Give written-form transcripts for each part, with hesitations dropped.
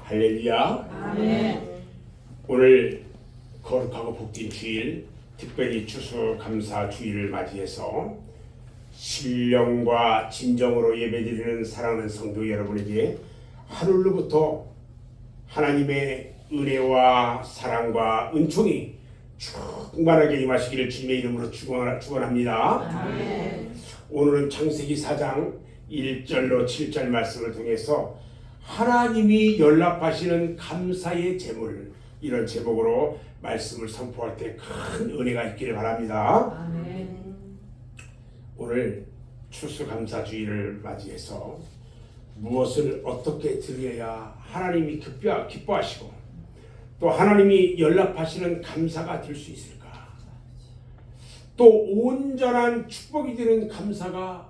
할렐루야. 아멘. 오늘 거룩하고 복된 주일, 특별히 추수감사 주일을 맞이해서 신령과 진정으로 예배드리는 사랑하는 성도 여러분에게 하늘로부터 하나님의 은혜와 사랑과 은총이 충만하게 임하시기를 주님의 이름으로 축원합니다. 아멘. 오늘은 창세기 4장 1절로 7절 말씀을 통해서 하나님이 연락하시는 감사의 제물, 이런 제목으로 말씀을 선포할 때 큰 은혜가 있기를 바랍니다. 아멘. 오늘 추수감사주의를 맞이해서 무엇을 어떻게 드려야 하나님이 기뻐하시고 또 하나님이 연락하시는 감사가 될 수 있을까? 또 온전한 축복이 되는 감사가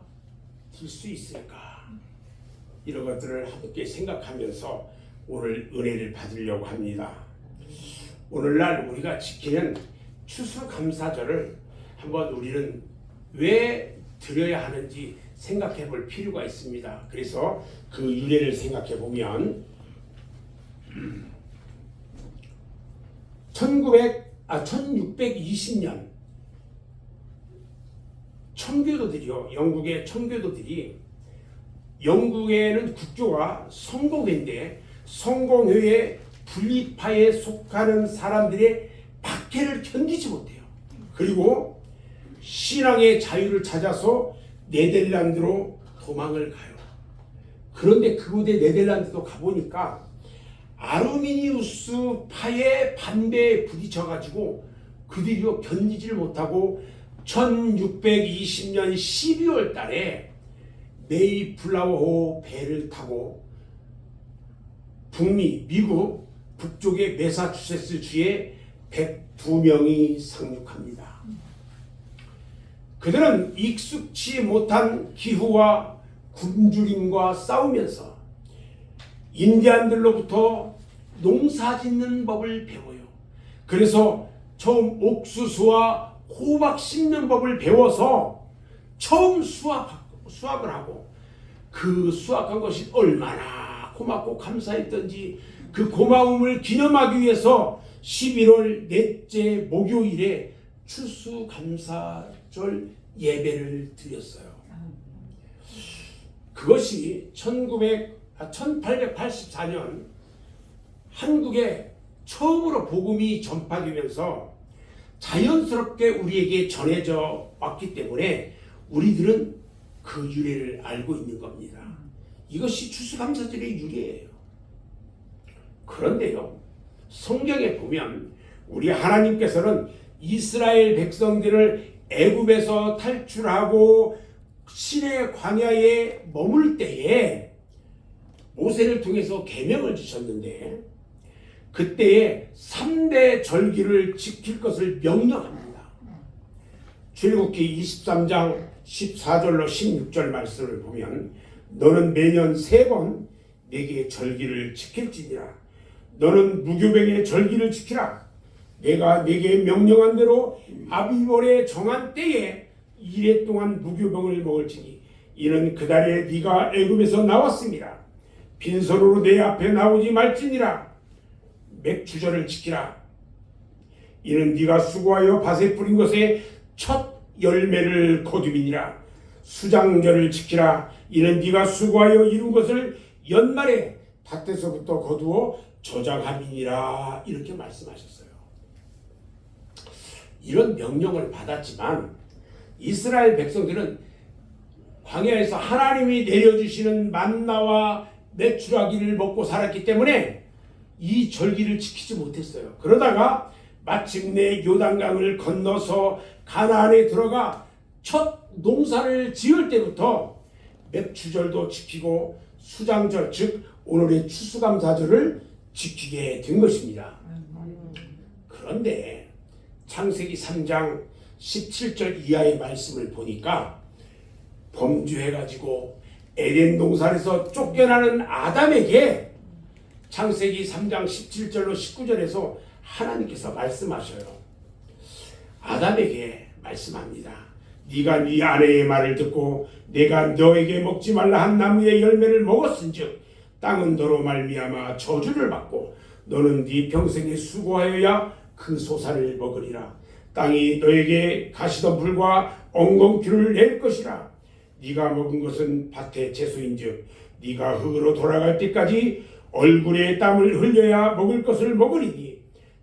될 수 있을까? 이런 것들을 함께 생각하면서 오늘 은혜를 받으려고 합니다. 오늘날 우리가 지키는 추수감사절을 한번 우리는 왜 드려야 하는지 생각해 볼 필요가 있습니다. 그래서 그 유래를 생각해 보면 1620년 청교도들이요, 영국의 청교도들이 영국에는 국교가 성공회인데 성공회의 분리파에 속하는 사람들의 박해를 견디지 못해요. 그리고 신앙의 자유를 찾아서 네덜란드로 도망을 가요. 그런데 그곳에 네덜란드도 가보니까 아르미니우스 파의 반대에 부딪혀가지고 그들이 견디지를 못하고 1620년 12월 달에 메이플라워 배를 타고 북미 미국 북쪽의 매사추세츠 주에 102명이 상륙합니다. 그들은 익숙치 못한 기후와 굶주림과 싸우면서 인디안들로부터 농사 짓는 법을 배워요. 그래서 처음 옥수수와 호박 심는 법을 배워서 처음 수확을 하고 그 수확한 것이 얼마나 고맙고 감사했던지 그 고마움을 기념하기 위해서 11월 넷째 목요일에 추수감사절 예배를 드렸어요. 그것이 1884년 한국에 처음으로 복음이 전파되면서 자연스럽게 우리에게 전해져 왔기 때문에 우리들은 그 유래를 알고 있는 겁니다. 이것이 추수감사절의 유래예요. 그런데요, 성경에 보면 우리 하나님께서는 이스라엘 백성들을 애굽에서 탈출하고 시내 광야에 머물 때에 모세를 통해서 계명을 주셨는데 그때에 3대 절기를 지킬 것을 명령합니다. 출애굽기 23장 14절로 16절 말씀을 보면 너는 매년 3번 내게 절기를 지킬지니라. 너는 무교병의 절기를 지키라. 내가 내게 명령한 대로 아비월에 정한 때에 2해 동안 무교병을 먹을지니 이는 그 달에 네가 애굽에서 나왔습니다. 빈손으로 내 앞에 나오지 말지니라. 맥추절을 지키라. 이는 네가 수고하여 밭에 뿌린 것에 첫 열매를 거두이니라. 수장절을 지키라. 이는 네가 수고하여 이룬 것을 연말에 밭에서부터 거두어 저장함이니라. 이렇게 말씀하셨어요. 이런 명령을 받았지만 이스라엘 백성들은 광야에서 하나님이 내려주시는 만나와 메추라기를 먹고 살았기 때문에 이 절기를 지키지 못했어요. 그러다가 마침내 요단강을 건너서 가나안에 들어가 첫 농사를 지을 때부터 맥추절도 지키고 수장절, 즉 오늘의 추수감사절을 지키게 된 것입니다. 그런데 창세기 3장 17절 이하의 말씀을 보니까 범죄해가지고 에덴 동산에서 쫓겨나는 아담에게 창세기 3장 17절로 19절에서 하나님께서 말씀하셔요. 아담에게 말씀합니다. 네가 네 아내의 말을 듣고 내가 너에게 먹지 말라 한 나무의 열매를 먹었은즉 땅은 너로 말미암아 저주를 받고 너는 네 평생에 수고하여야 그 소산을 먹으리라. 땅이 너에게 가시던 풀과 엉겅퀴를 낼 것이라. 네가 먹은 것은 밭의 채소인즉 네가 흙으로 돌아갈 때까지 얼굴에 땀을 흘려야 먹을 것을 먹으리니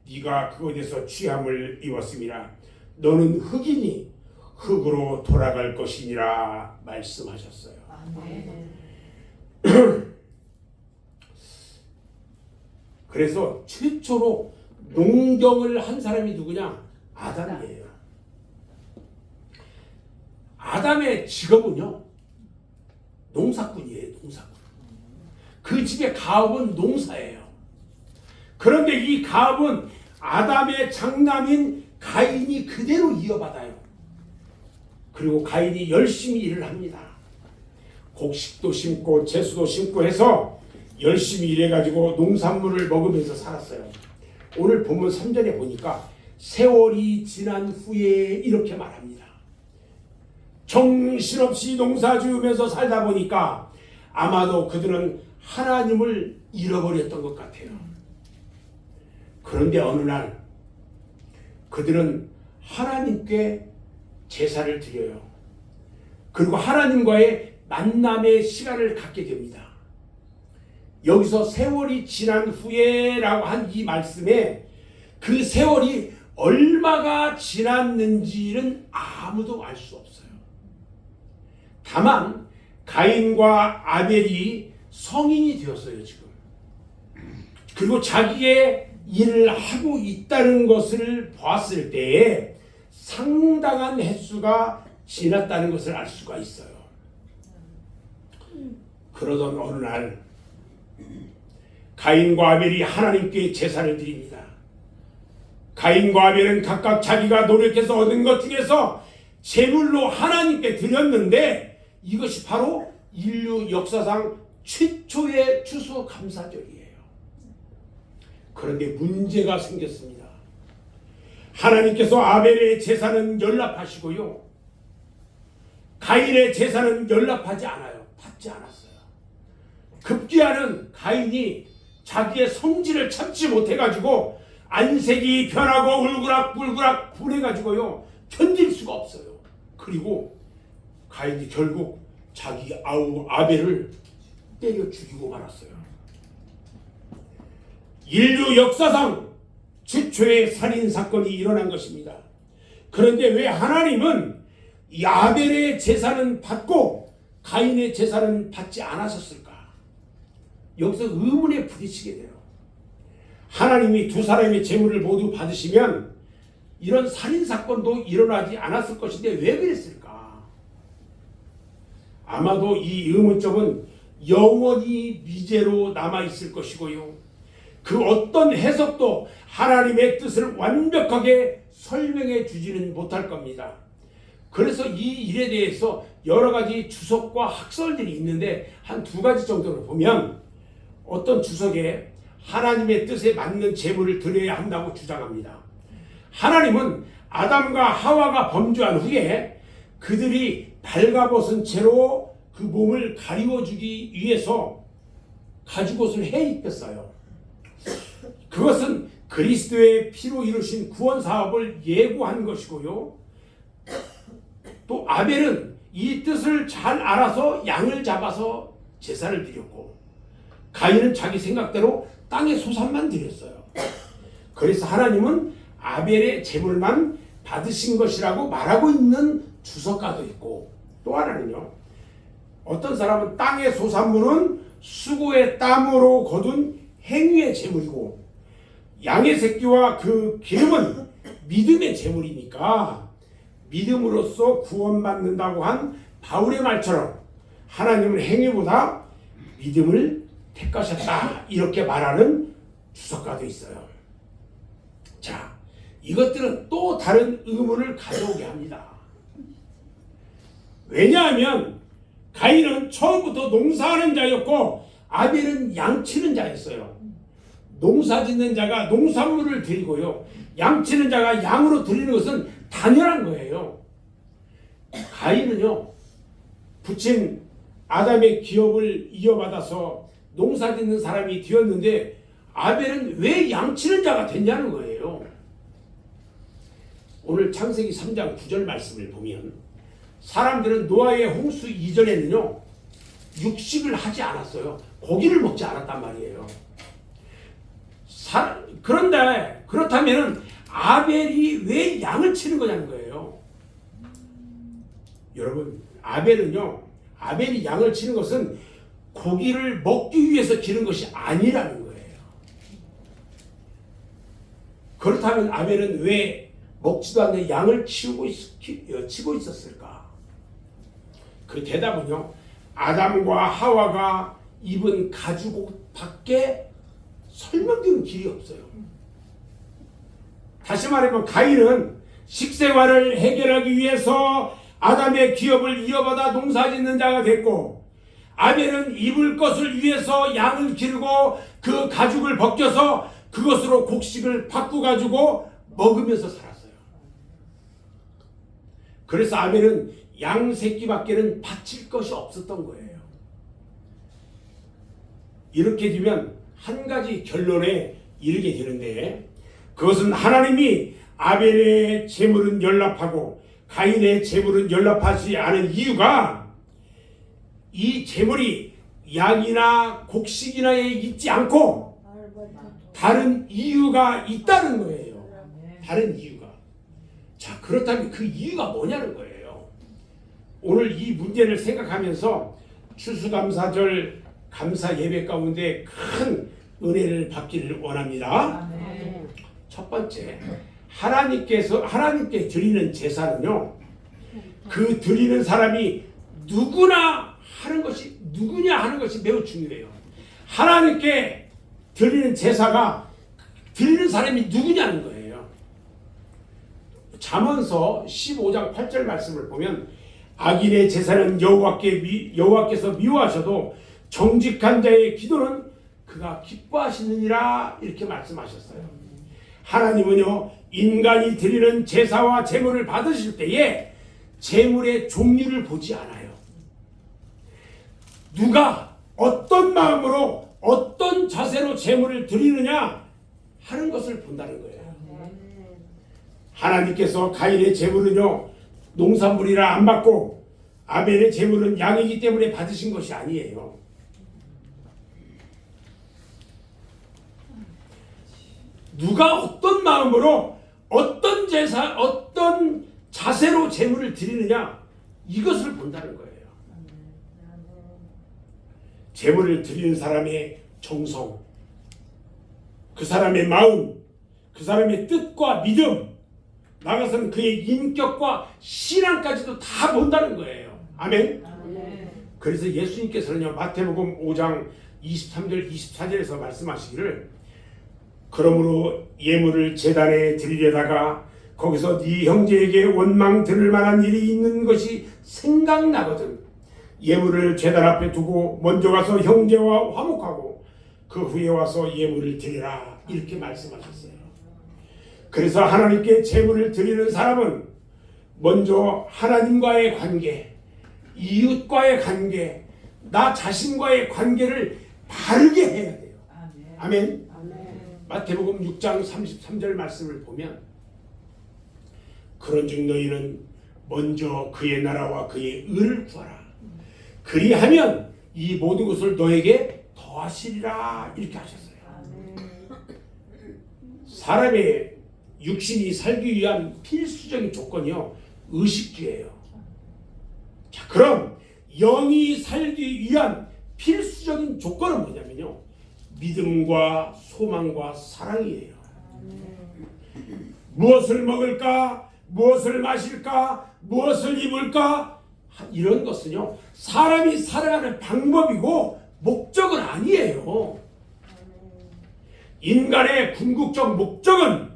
네가 그곳에서 취함을 입었음이라. 너는 흙이니 흙으로 돌아갈 것이니라 말씀하셨어요. 그래서 최초로 농경을 한 사람이 누구냐? 아담이에요. 아담의 직업은요, 농사꾼이에요. 농사꾼. 그 집의 가업은 농사예요. 그런데 이 가업은 아담의 장남인 가인이 그대로 이어받아요. 그리고 가인이 열심히 일을 합니다. 곡식도 심고 채소도 심고 해서 열심히 일해가지고 농산물을 먹으면서 살았어요. 오늘 본문 3절에 보니까 세월이 지난 후에 이렇게 말합니다. 정신없이 농사 지으면서 살다 보니까 아마도 그들은 하나님을 잃어버렸던 것 같아요. 그런데 어느 날 그들은 하나님께 제사를 드려요. 그리고 하나님과의 만남의 시간을 갖게 됩니다. 여기서 세월이 지난 후에 라고 한 이 말씀에 그 세월이 얼마가 지났는지는 아무도 알 수 없어요. 다만 가인과 아벨이 성인이 되었어요. 지금. 그리고 자기의 일을 하고 있다는 것을 보았을 때에 상당한 횟수가 지났다는 것을 알 수가 있어요. 그러던 어느 날 가인과 아벨이 하나님께 제사를 드립니다. 가인과 아벨은 각각 자기가 노력해서 얻은 것 중에서 제물로 하나님께 드렸는데 이것이 바로 인류 역사상 최초의 추수감사절이에요. 그런데 문제가 생겼습니다. 하나님께서 아벨의 제사는 연락하시고요, 가인의 제사는 연락하지 않아요. 받지 않았어요. 급기야는 가인이 자기의 성질을 참지 못해가지고 안색이 변하고 울그락불그락 분해가지고요 견딜 수가 없어요. 그리고 가인이 결국 자기 아우 아벨을 때려 죽이고 말았어요. 인류 역사상 최초의 살인사건이 일어난 것입니다. 그런데 왜 하나님은 이 아벨의 제사는 받고 가인의 제사는 받지 않으셨을까? 여기서 의문에 부딪히게 돼요. 하나님이 두 사람의 제물을 모두 받으시면 이런 살인사건도 일어나지 않았을 것인데 왜 그랬을까? 아마도 이 의문점은 영원히 미제로 남아있을 것이고요, 그 어떤 해석도 하나님의 뜻을 완벽하게 설명해 주지는 못할 겁니다. 그래서 이 일에 대해서 여러 가지 주석과 학설들이 있는데 한 두 가지 정도를 보면, 어떤 주석에 하나님의 뜻에 맞는 제물을 드려야 한다고 주장합니다. 하나님은 아담과 하와가 범죄한 후에 그들이 발가벗은 채로 그 몸을 가리워주기 위해서 가죽옷을 해입혔어요. 그것은 그리스도의 피로 이루신 구원 사업을 예고한 것이고요, 또 아벨은 이 뜻을 잘 알아서 양을 잡아서 제사를 드렸고, 가인은 자기 생각대로 땅의 소산만 드렸어요. 그래서 하나님은 아벨의 제물만 받으신 것이라고 말하고 있는 주석가도 있고, 또 하나는요, 어떤 사람은 땅의 소산물은 수고의 땀으로 거둔 행위의 제물이고, 양의 새끼와 그 기름은 믿음의 제물이니까 믿음으로써 구원받는다고 한 바울의 말처럼 하나님은 행위보다 믿음을 택하셨다, 이렇게 말하는 주석가도 있어요. 자, 이것들은 또 다른 의문을 가져오게 합니다. 왜냐하면 가인은 처음부터 농사하는 자였고 아벨은 양치는 자였어요. 농사 짓는 자가 농산물을 드리고요, 양치는 자가 양으로 드리는 것은 당연한 거예요. 가인은요, 부친 아담의 기업을 이어받아서 농사 짓는 사람이 되었는데 아벨은 왜 양치는 자가 됐냐는 거예요. 오늘 창세기 3장 9절 말씀을 보면 사람들은 노아의 홍수 이전에는요 육식을 하지 않았어요. 고기를 먹지 않았단 말이에요. 그런데 그렇다면 아벨이 왜 양을 치는 거냐는 거예요. 여러분, 아벨이 양을 치는 것은 고기를 먹기 위해서 기른 것이 아니라는 거예요. 그렇다면 아벨은 왜 먹지도 않는 양을 치고 있었을까? 그 대답은요, 아담과 하와가 입은 가죽옷밖에 설명드리는 길이 없어요. 다시 말하면 가인은 식생활을 해결하기 위해서 아담의 기업을 이어받아 농사짓는 자가 됐고, 아벨은 입을 것을 위해서 양을 기르고 그 가죽을 벗겨서 그것으로 곡식을 바꾸가지고 먹으면서 살았어요. 그래서 아벨은 양 새끼밖에는 바칠 것이 없었던 거예요. 이렇게 되면 한 가지 결론에 이르게 되는데, 그것은 하나님이 아벨의 재물은 연락하고 가인의 재물은 연락하지 않은 이유가 이 재물이 양이나 곡식이나에 있지 않고 다른 이유가 있다는 거예요. 다른 이유가. 자, 그렇다면 그 이유가 뭐냐는 거예요. 오늘 이 문제를 생각하면서 추수감사절 감사 예배 가운데 큰 은혜를 받기를 원합니다. 첫 번째, 하나님께 드리는 제사는요, 그 드리는 사람이 누구냐 하는 것이 매우 중요해요. 하나님께 드리는 제사가 드리는 사람이 누구냐는 거예요. 잠언서 15장 8절 말씀을 보면 악인의 제사는 여호와께서 미워하셔도 정직한 자의 기도는 그가 기뻐하시느니라, 이렇게 말씀하셨어요. 하나님은요, 인간이 드리는 제사와 제물을 받으실 때에 제물의 종류를 보지 않아요. 누가 어떤 마음으로 어떤 자세로 제물을 드리느냐 하는 것을 본다는 거예요. 하나님께서 가인의 제물은요 농산물이라 안 받고 아벨의 제물은 양이기 때문에 받으신 것이 아니에요. 누가 어떤 마음으로 어떤 제사, 어떤 자세로 제물을 드리느냐, 이것을 본다는 거예요. 제물을 드리는 사람의 정성, 그 사람의 마음, 그 사람의 뜻과 믿음, 나아가서는 그의 인격과 신앙까지도 다 본다는 거예요. 아멘. 그래서 예수님께서는요, 마태복음 5장 23절 24절에서 말씀하시기를, 그러므로 예물을 제단에 드리려다가 거기서 네 형제에게 원망 들을 만한 일이 있는 것이 생각나거든 예물을 제단 앞에 두고 먼저 가서 형제와 화목하고 그 후에 와서 예물을 드리라, 이렇게 말씀하셨어요. 그래서 하나님께 제물을 드리는 사람은 먼저 하나님과의 관계, 이웃과의 관계, 나 자신과의 관계를 바르게 해야 돼요. 아멘. 마태복음 6장 33절 말씀을 보면, 그런즉 너희는 먼저 그의 나라와 그의 의를 구하라. 그리하면 이 모든 것을 너에게 더하시리라, 이렇게 하셨어요. 사람의 육신이 살기 위한 필수적인 조건이요, 의식주예요. 자, 그럼 영이 살기 위한 필수적인 조건은 뭐냐면요, 믿음과 소망과 사랑이에요. 무엇을 먹을까? 무엇을 마실까? 무엇을 입을까? 이런 것은요, 사람이 살아가는 방법이고 목적은 아니에요. 인간의 궁극적 목적은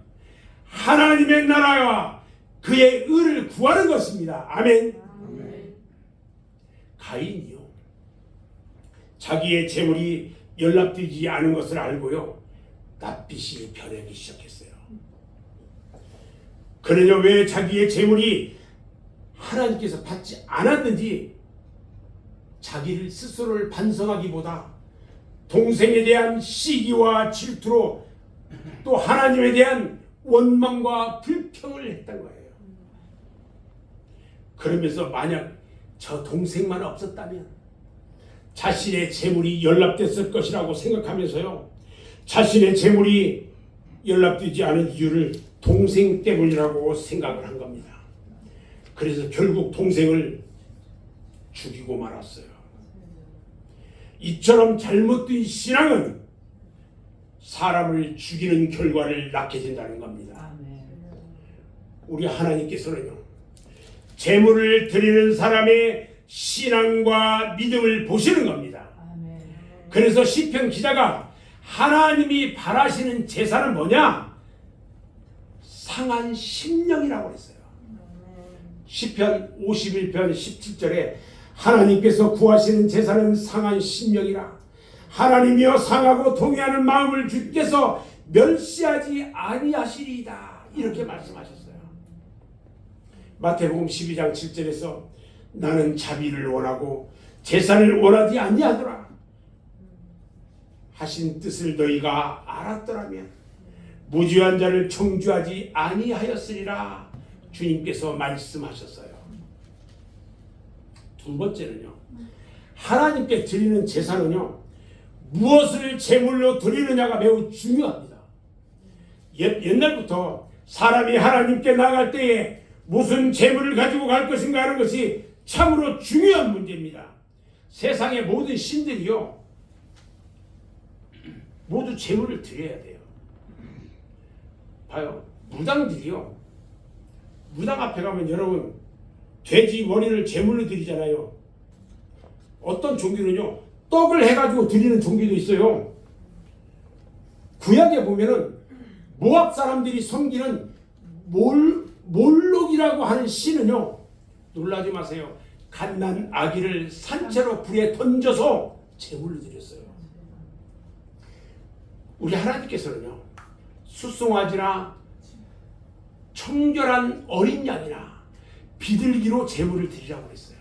하나님의 나라와 그의 의를 구하는 것입니다. 아멘. 가인이요, 자기의 재물이 연락되지 않은 것을 알고요, 낯빛이 변하기 시작했어요. 그러냐, 왜 자기의 재물이 하나님께서 받지 않았는지 자기를 스스로를 반성하기보다 동생에 대한 시기와 질투로 또 하나님에 대한 원망과 불평을 했던 거예요. 그러면서 만약 저 동생만 없었다면 자신의 재물이 연락됐을 것이라고 생각하면서요, 자신의 재물이 연락되지 않은 이유를 동생 때문이라고 생각을 한 겁니다. 그래서 결국 동생을 죽이고 말았어요. 이처럼 잘못된 신앙은 사람을 죽이는 결과를 낳게 된다는 겁니다. 우리 하나님께서는요, 재물을 드리는 사람의 신앙과 믿음을 보시는 겁니다. 그래서 시편 기자가 하나님이 바라시는 제사는 뭐냐? 상한 심령이라고 했어요. 시편 51편 17절에 하나님께서 구하시는 제사는 상한 심령이라. 하나님이여 상하고 동의하는 마음을 주께서 멸시하지 아니하시리이다. 이렇게 말씀하셨어요. 마태복음 12장 7절에서 나는 자비를 원하고 제사를 원하지 아니하노라 하신 뜻을 너희가 알았더라면 무죄한 자를 청주하지 아니하였으리라 주님께서 말씀하셨어요. 두 번째는요, 하나님께 드리는 제사는요, 무엇을 제물로 드리느냐가 매우 중요합니다. 옛날부터 사람이 하나님께 나갈 때에 무슨 제물을 가지고 갈 것인가 하는 것이 참으로 중요한 문제입니다. 세상의 모든 신들이요, 모두 제물을 드려야 돼요. 봐요, 무당들이요, 무당 앞에 가면 여러분 돼지 머리를 제물로 드리잖아요. 어떤 종교는요, 떡을 해가지고 드리는 종교도 있어요. 구약에 보면은 모압 사람들이 섬기는 몰록이라고 하는 신은요, 놀라지 마세요, 갓난 아기를 산채로 불에 던져서 제물로 드렸어요. 우리 하나님께서는요, 수송아지나 청결한 어린 양이나 비둘기로 제물을 드리라고 했어요.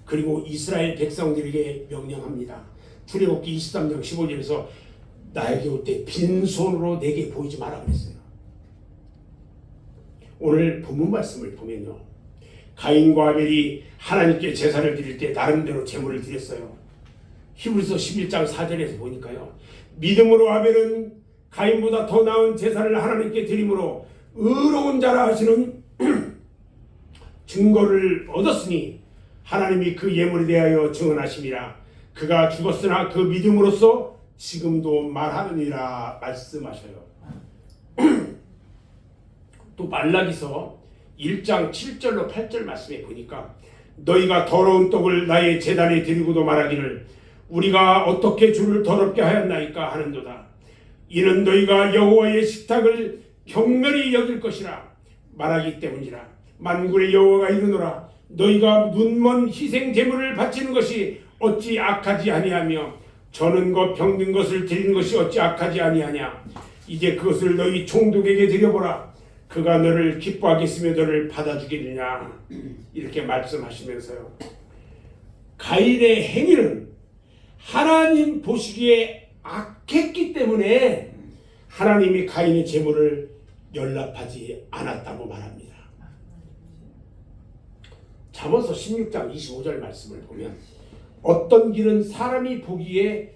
그리고 이스라엘 백성들에게 명령합니다. 출애굽기 23장 15절에서 나에게 올 때 빈손으로 내게 보이지 마라 그랬어요. 오늘 본문 말씀을 보면요, 가인과 아벨이 하나님께 제사를 드릴 때 나름대로 제물을 드렸어요. 히브리서 11장 4절에서 보니까요, 믿음으로 아벨은 가인보다 더 나은 제사를 하나님께 드림으로 의로운 자라 하시는 증거를 얻었으니 하나님이 그 예물에 대하여 증언하심이라. 그가 죽었으나 그 믿음으로써 지금도 말하느니라 말씀하셔요. 또 말라기서 1장 7절로 8절 말씀에 보니까 너희가 더러운 떡을 나의 제단에 드리고도 말하기를 우리가 어떻게 주를 더럽게 하였나이까 하는도다. 이는 너희가 여호와의 식탁을 경멸히 여길 것이라 말하기 때문이라. 만군의 여호와가 이르노라. 너희가 눈먼 희생 제물을 바치는 것이 어찌 악하지 아니하며 저는 것 병든 것을 드리는 것이 어찌 악하지 아니하냐. 이제 그것을 너희 총독에게 드려보라. 그가 너를 기뻐하겠으며 너를 받아주겠느냐. 이렇게 말씀하시면서요, 가인의 행위는 하나님 보시기에 악했기 때문에 하나님이 가인의 제물을 연락하지 않았다고 말합니다. 잠언서 16장 25절 말씀을 보면 어떤 길은 사람이 보기에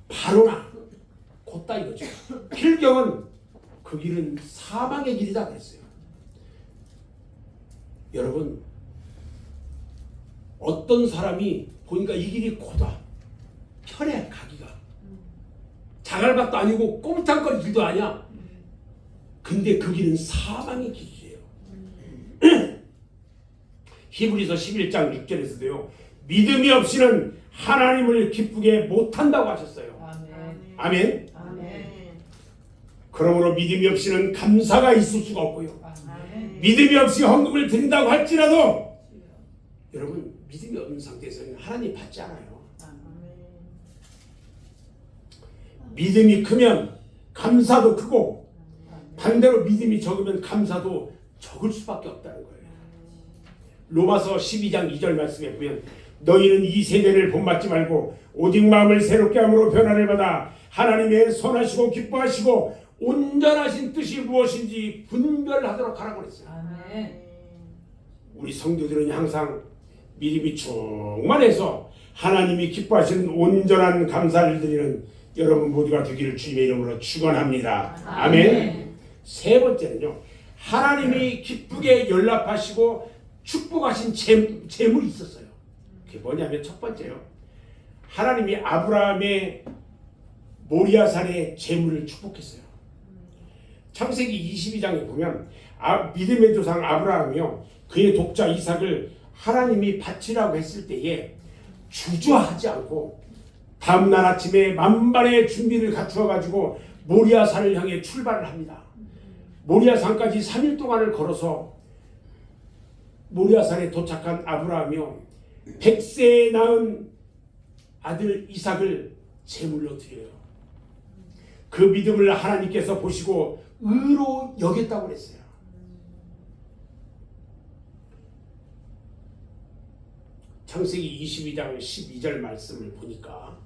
바로나 곧다 이거죠. 필경은 그 길은 사망의 길이다 그랬어요. 여러분, 어떤 사람이 보니까 이 길이 고다, 편해 가기가, 자갈밭도 아니고 꼼짝거리 길도 아니야. 근데 그 길은 사망의 길이에요. 히브리서 11장 6절에서도요, 믿음이 없이는 하나님을 기쁘게 못한다고 하셨어요. 아멘. 아멘. 아멘. 그러므로 믿음이 없이는 감사가 있을 수가 없고요. 아멘. 믿음이 없이 헌금을 드린다고 할지라도 여러분, 믿음이 없는 상태에서는 하나님 받지 않아요. 믿음이 크면 감사도 크고 반대로 믿음이 적으면 감사도 적을 수밖에 없다는 거예요. 로마서 12장 2절 말씀에 보면 너희는 이 세대를 본받지 말고 오직 마음을 새롭게 함으로 변화를 받아 하나님의 선하시고 기뻐하시고 온전하신 뜻이 무엇인지 분별하도록 하라고 그랬어요. 아멘. 우리 성도들은 항상 믿음이 충만해서 하나님이 기뻐하시는 온전한 감사를 드리는 여러분 모두가 되기를 주님의 이름으로 축원합니다. 아멘. 세 번째는요, 하나님이 기쁘게 연락하시고 축복하신 재물이 있었어요. 그게 뭐냐면 첫 번째요, 하나님이 아브라함의 모리아산의 재물을 축복했어요. 창세기 22장에 보면 믿음의 조상 아브라함이요, 그의 독자 이삭을 하나님이 바치라고 했을 때에 주저하지 않고 다음날 아침에 만반의 준비를 갖추어 가지고 모리아산을 향해 출발을 합니다. 모리아산까지 3일 동안을 걸어서 모리아산에 도착한 아브라함이요, 100세에 낳은 아들 이삭을 제물로 드려요. 그 믿음을 하나님께서 보시고 의로 여겼다고 그랬어요. 창세기 22장 12절 말씀을 보니까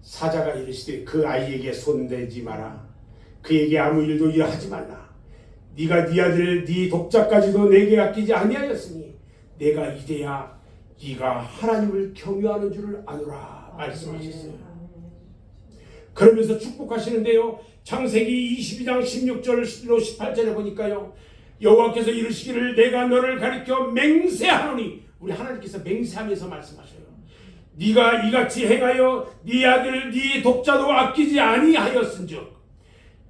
사자가 이르시되 그 아이에게 손대지 마라. 그에게 아무 일도 일하지 말라. 네가 네 아들 네 독자까지도 내게 아끼지 아니하였으니 내가 이제야 네가 하나님을 경유하는 줄을 아노라 말씀하셨어요. 그러면서 축복하시는데요, 창세기 22장 16절로 18절에 보니까요, 여호와께서 이르시기를 내가 너를 가리켜 맹세하노니, 우리 하나님께서 맹세하면서 말씀하셔요. 네가 이같이 행하여 네 아들 네 독자도 아끼지 아니하였은즉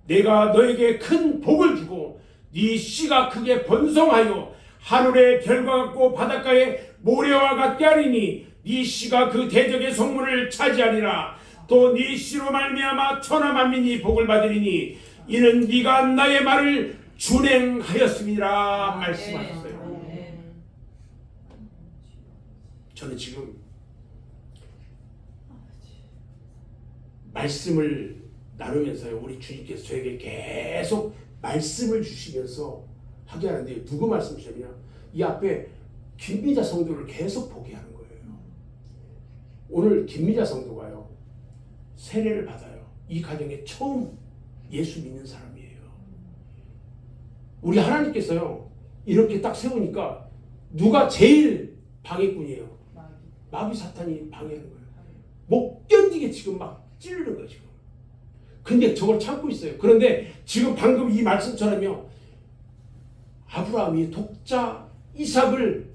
내가 너에게 큰 복을 주고 네 씨가 크게 번성하여 하늘의 별과 같고 바닷가의 모래와 같게 하리니 네 씨가 그 대적의 성문을 차지하리라. 또 네 씨로 말미암아 천하 만민이 복을 받으리니 이는 네가 나의 말을 준행하였음이라 말씀하셨어요. 저는 지금 말씀을 나누면서요, 우리 주님께서 저에게 계속 말씀을 주시면서 하게 하는데, 누구 말씀 주시냐, 이 앞에 김미자 성도를 계속 보게 하는 거예요. 오늘 김미자 성도가요 세례를 받아요. 이 가정에 처음 예수 믿는 사람이에요. 우리 하나님께서요 이렇게 딱 세우니까 누가 제일 방해꾼이에요? 마귀 사탄이 방해하는 거예요. 못 견디게 지금 막 찌르는 거예요 지금. 근데 저걸 참고 있어요. 그런데 지금 방금 이 말씀처럼요, 아브라함이 독자 이삭을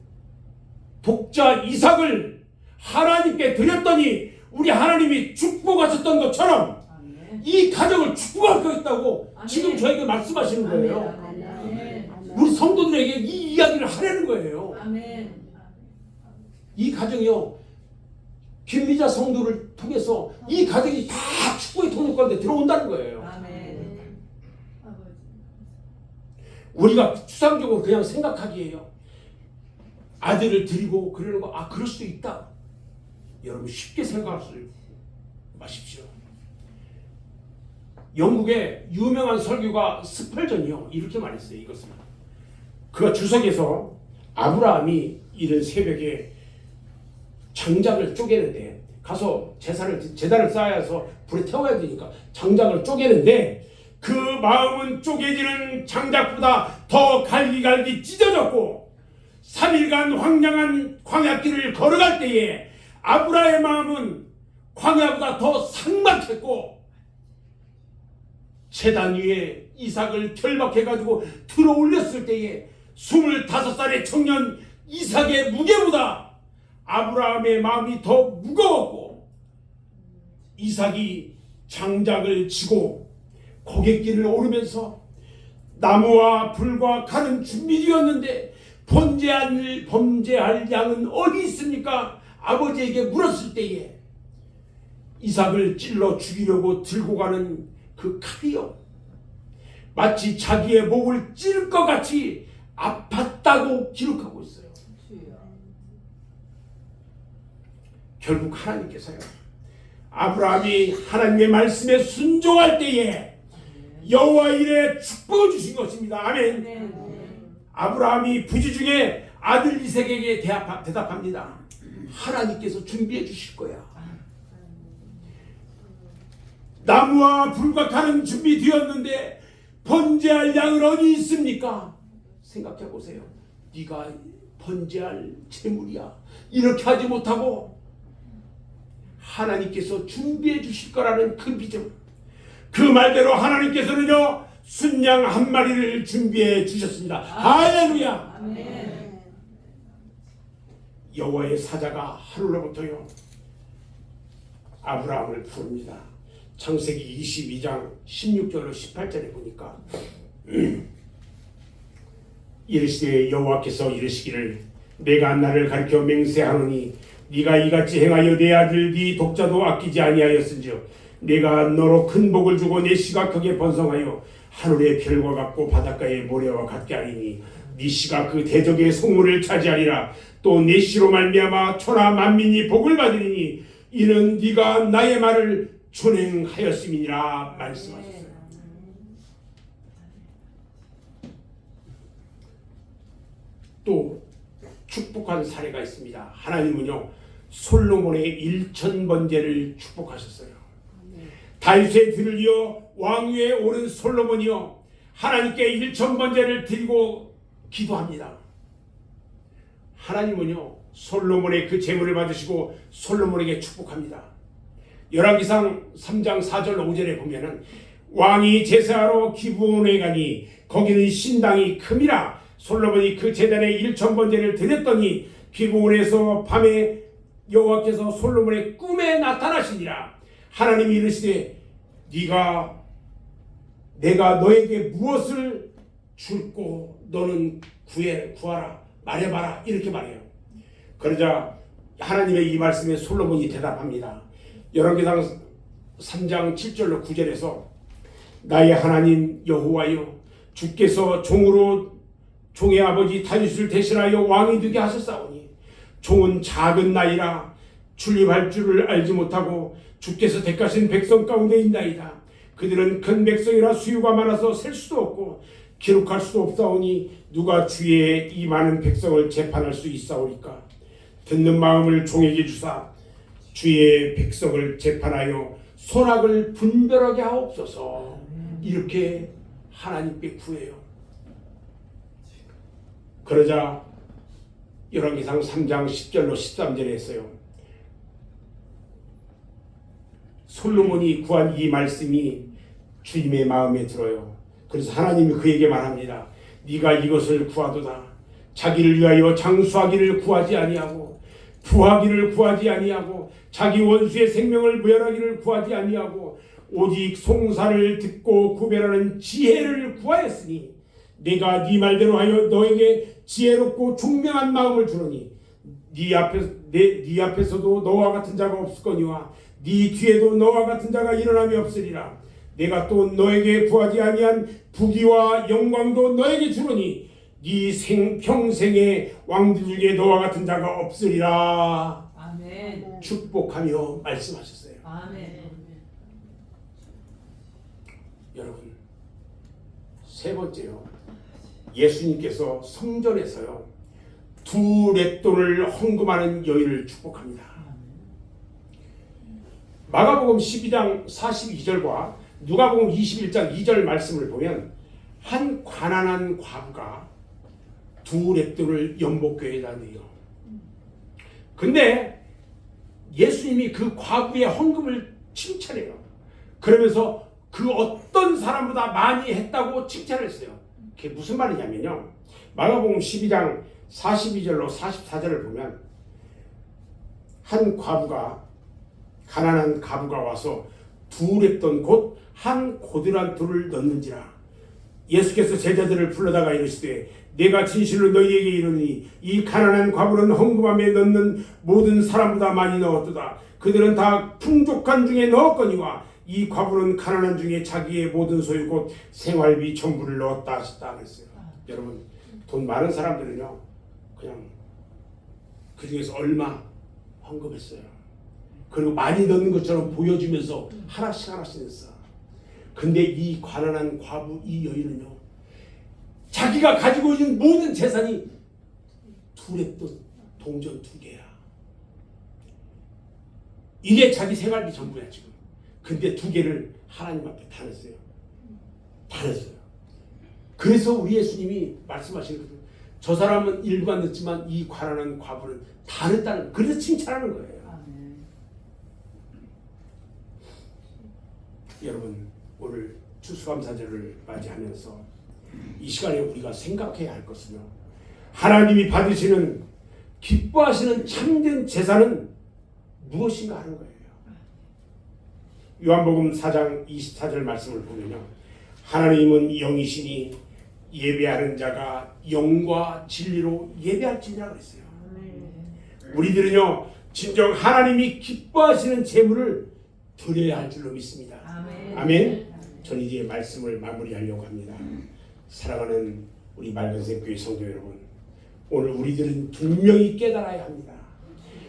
하나님께 드렸더니 우리 하나님이 축복하셨던 것처럼 이 가정을 축복할 거 있다고 지금 저에게 말씀하시는 거예요. 우리 성도들에게 이 이야기를 하라는 거예요. 이 가정이요, 김미자 성도를 통해서 이 가정이 다 축복의 통로 가운데 들어온다는 거예요. 우리가 추상적으로 그냥 생각하기에요, 아들을 드리고 그러는 거, 그럴 수도 있다. 여러분 쉽게 생각하지 마십시오. 영국의 유명한 설교가 스펄전이요 이렇게 말했어요. 이것은 그가 주석에서 아브라함이 이른 새벽에 장작을 쪼개는데, 가서 제단을 쌓아서 불에 태워야 되니까 장작을 쪼개는데 그 마음은 쪼개지는 장작보다 더 갈기갈기 찢어졌고 3일간 황량한 광야길을 걸어갈 때에 아브라함의 마음은 광야보다 더 삭막했고 제단 위에 이삭을 결박해가지고 들어 올렸을 때에 25살의 청년 이삭의 무게보다 아브라함의 마음이 더 무거웠고, 이삭이 장작을 지고 고갯길을 오르면서 나무와 불과 칼은 준비되었는데 범죄할 양은 어디 있습니까? 아버지에게 물었을 때에 이삭을 찔러 죽이려고 들고 가는 그 칼이요, 마치 자기의 목을 찌를 것 같이 아팠다고 기록하고 있어요. 결국 하나님께서요, 아브라함이 하나님의 말씀에 순종할 때에 여호와 이레 축복을 주신 것입니다. 아멘. 아브라함이 부지 중에 아들 이삭에게 대답합니다. 하나님께서 준비해 주실 거야. 나무와 불과 칼은 준비되었는데 번제할 양은 어디 있습니까? 생각해 보세요. 네가 번제할 제물이야. 이렇게 하지 못하고 하나님께서 준비해 주실 거라는 그 믿음. 그 말대로 하나님께서는요, 순양 한 마리를 준비해 주셨습니다. 할렐루야. 아멘. 여호와의 사자가 하늘로부터요 아브라함을 부릅니다. 창세기 22장 16절로 18절에 보니까 이르시되 여호와께서 이르시기를 내가 나를 가리켜 맹세하노니 네가 이같이 행하여 내 아들 네 독자도 아끼지 아니하였은즉 내가 너로 큰 복을 주고 내 씨가 크게 번성하여 하늘의 별과 같고 바닷가의 모래와 같게 하리니 네 씨가 그 대적의 성문을 차지하리라. 또 내 씨로 말미암아 천하 만민이 복을 받으리니 이는 네가 나의 말을 준행하였음이니라 말씀하셨어요. 또 축복한 사례가 있습니다. 하나님은요 솔로몬의 1000번제를 축복하셨어요. 다윗의 뒤를 이어 왕위에 오른 솔로몬이요 하나님께 1000번제를 드리고 기도합니다. 하나님은요 솔로몬의 그 제물을 받으시고 솔로몬에게 축복합니다. 열왕기상 3장 4절 5절에 보면은 왕이 제사하러 기브온에 가니 거기는 신당이 큼이라 솔로몬이 그 제단에 1000번제를 드렸더니 기브온에서 밤에 여호와께서 솔로몬의 꿈에 나타나시니라. 하나님이 이르시되 내가 너에게 무엇을 줄고 너는 구하라 말해봐라 이렇게 말해요. 그러자 하나님의 이 말씀에 솔로몬이 대답합니다. 열왕기상 3장 7절로 9절에서 나의 하나님 여호와여 주께서 종의 아버지 다윗을 대신하여 왕이 되게 하셨사오니 종은 작은 나이라 출입할 줄을 알지 못하고 주께서 택하신 백성 가운데 있나이다. 그들은 큰 백성이라 수요가 많아서 셀 수도 없고 기록할 수도 없사오니 누가 주의 이 많은 백성을 재판할 수 있사오리까. 듣는 마음을 종에게 주사 주의 백성을 재판하여 선악을 분별하게 하옵소서. 이렇게 하나님께 구해요. 그러자 열왕기상 3장 10절로 13절에 했어요. 솔로몬이 구한 이 말씀이 주님의 마음에 들어요. 그래서 하나님이 그에게 말합니다. 네가 이것을 구하도다. 자기를 위하여 장수하기를 구하지 아니하고 부하기를 구하지 아니하고 자기 원수의 생명을 멸하기를 구하지 아니하고 오직 송사를 듣고 구별하는 지혜를 구하였으니 내가 네 말대로 하여 너에게 지혜롭고 총명한 마음을 주노니 네 앞에서도 너와 같은 자가 없을거니와 네 뒤에도 너와 같은 자가 일어남이 없으리라. 내가 또 너에게 구하지 아니한 부귀와 영광도 너에게 주노니 네 평생의 왕들 중에 너와 같은 자가 없으리라. 아멘. 축복하며 말씀하셨어요. 아멘. 여러분, 세 번째요. 예수님께서 성전에서요 2렛돈을 헌금하는 여인을 축복합니다. 마가복음 12장 42절과 누가복음 21장 2절 말씀을 보면 한 가난한 과부가 2렛돈을 연복교회에다 내요. 근데 예수님이 그 과부의 헌금을 칭찬해요. 그러면서 그 어떤 사람보다 많이 했다고 칭찬을 했어요. 그게 무슨 말이냐면요. 마가복음 12장 42절로 44절을 보면 한 과부가 가난한 과부가 와서 2렛돈 곧 한 고드란토를 넣는지라. 예수께서 제자들을 불러다가 이르시되 내가 진실로 너희에게 이르니 이 가난한 과부는 헌금함에 넣는 모든 사람보다 많이 넣었도다. 그들은 다 풍족한 중에 넣었거니와 이 과부는 가난한 중에 자기의 모든 소유 곧 생활비 전부를 넣었다 하셨다 그랬어요. 여러분, 돈 많은 사람들은요 그냥 그 중에서 얼마 헌금했어요. 그리고 많이 넣는 것처럼 보여주면서 하나씩 냈어. 근데 이 가난한 과부 이 여인은요 자기가 가지고 있는 모든 재산이 2렛돈 동전 2개야. 이게 자기 생활비 전부야 지금. 근데 두 개를 하나님 앞에 다 냈어요. 다 냈어요. 그래서 우리 예수님이 말씀하시는 거죠. 저 사람은 일부만 냈지만 이 가난한 과부는 다 냈다는, 그래서 칭찬하는 거예요. 여러분, 오늘 추수감사절을 맞이하면서 이 시간에 우리가 생각해야 할 것은요, 하나님이 받으시는 기뻐하시는 참된 제사는 무엇인가 하는 거예요. 요한복음 4장 24절 말씀을 보면요, 하나님은 영이시니 예배하는 자가 영과 진리로 예배할지니라 그랬어요. 우리들은요, 진정 하나님이 기뻐하시는 제물을 드려야 할 줄로 믿습니다. 아멘. 저는 이제 말씀을 마무리하려고 합니다. 사랑하는 우리 맑은색 교회 성도 여러분, 오늘 우리들은 분명히 깨달아야 합니다.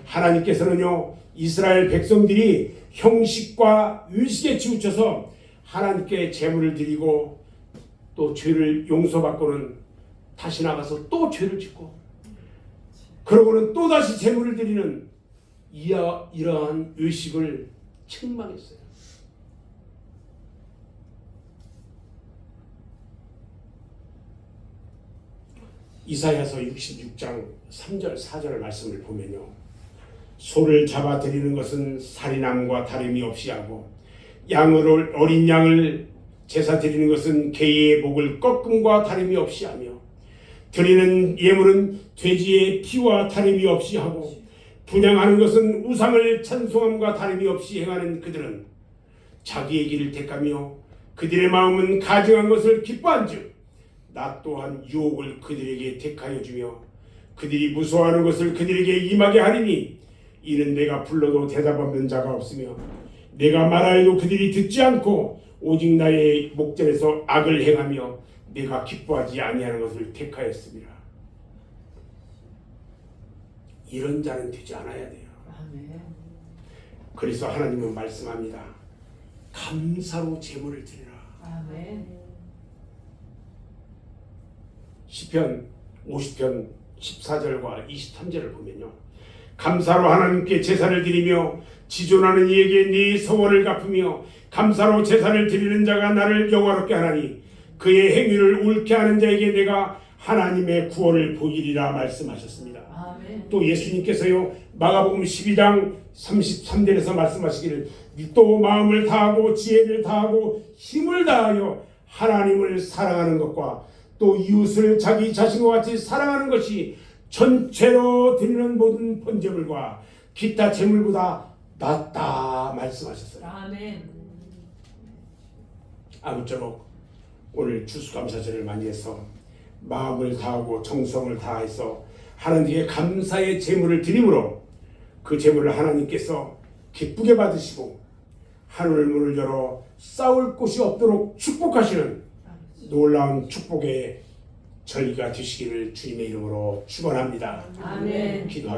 하나님께서는요, 이스라엘 백성들이 형식과 의식에 치우쳐서 하나님께 제물을 드리고 또 죄를 용서받고는 다시 나가서 또 죄를 짓고 그러고는 또 다시 제물을 드리는 이러한 의식을 책망했어요. 이사야서 66장 3절 4절 말씀을 보면요, 소를 잡아 드리는 것은 살인함과 다름이 없이 하고 양을 어린 양을 제사 드리는 것은 개의 목을 꺾음과 다름이 없이 하며 드리는 예물은 돼지의 피와 다름이 없이 하고 분향하는 것은 우상을 찬송함과 다름이 없이 행하는 그들은 자기의 길을 택하며 그들의 마음은 가증한 것을 기뻐한즉 나 또한 유혹을 그들에게 택하여 주며 그들이 무서워하는 것을 그들에게 임하게 하리니 이는 내가 불러도 대답 없는 자가 없으며 내가 말하여도 그들이 듣지 않고 오직 나의 목전에서 악을 행하며 내가 기뻐하지 아니하는 것을 택하였습니다. 이런 자는 되지 않아야 돼요. 그래서 하나님은 말씀합니다. 감사로 제물을 드리라. 시편 50편 14절과 23절을 보면요, 감사로 하나님께 제사를 드리며 지존하는 이에게 네 서원을 갚으며 감사로 제사를 드리는 자가 나를 영화롭게 하나니 그의 행위를 옳게 하는 자에게 내가 하나님의 구원을 보이리라 말씀하셨습니다. 또 예수님께서요, 마가복음 12장 33절에서 말씀하시기를 또 마음을 다하고 지혜를 다하고 힘을 다하여 하나님을 사랑하는 것과 또 이웃을 자기 자신과 같이 사랑하는 것이 전체로 드리는 모든 번제물과 기타 제물보다 낫다 말씀하셨어요. 아무쪼록 오늘 추수감사절을 맞이해서 마음을 다하고 정성을 다해서 하나님께 감사의 제물을 드림으로 그 제물을 하나님께서 기쁘게 받으시고 하늘 문을 열어 싸울 곳이 없도록 축복하시는 놀라운 축복의 절기가 되시기를 주님의 이름으로 축원합니다. 아멘. 기도하겠습니다.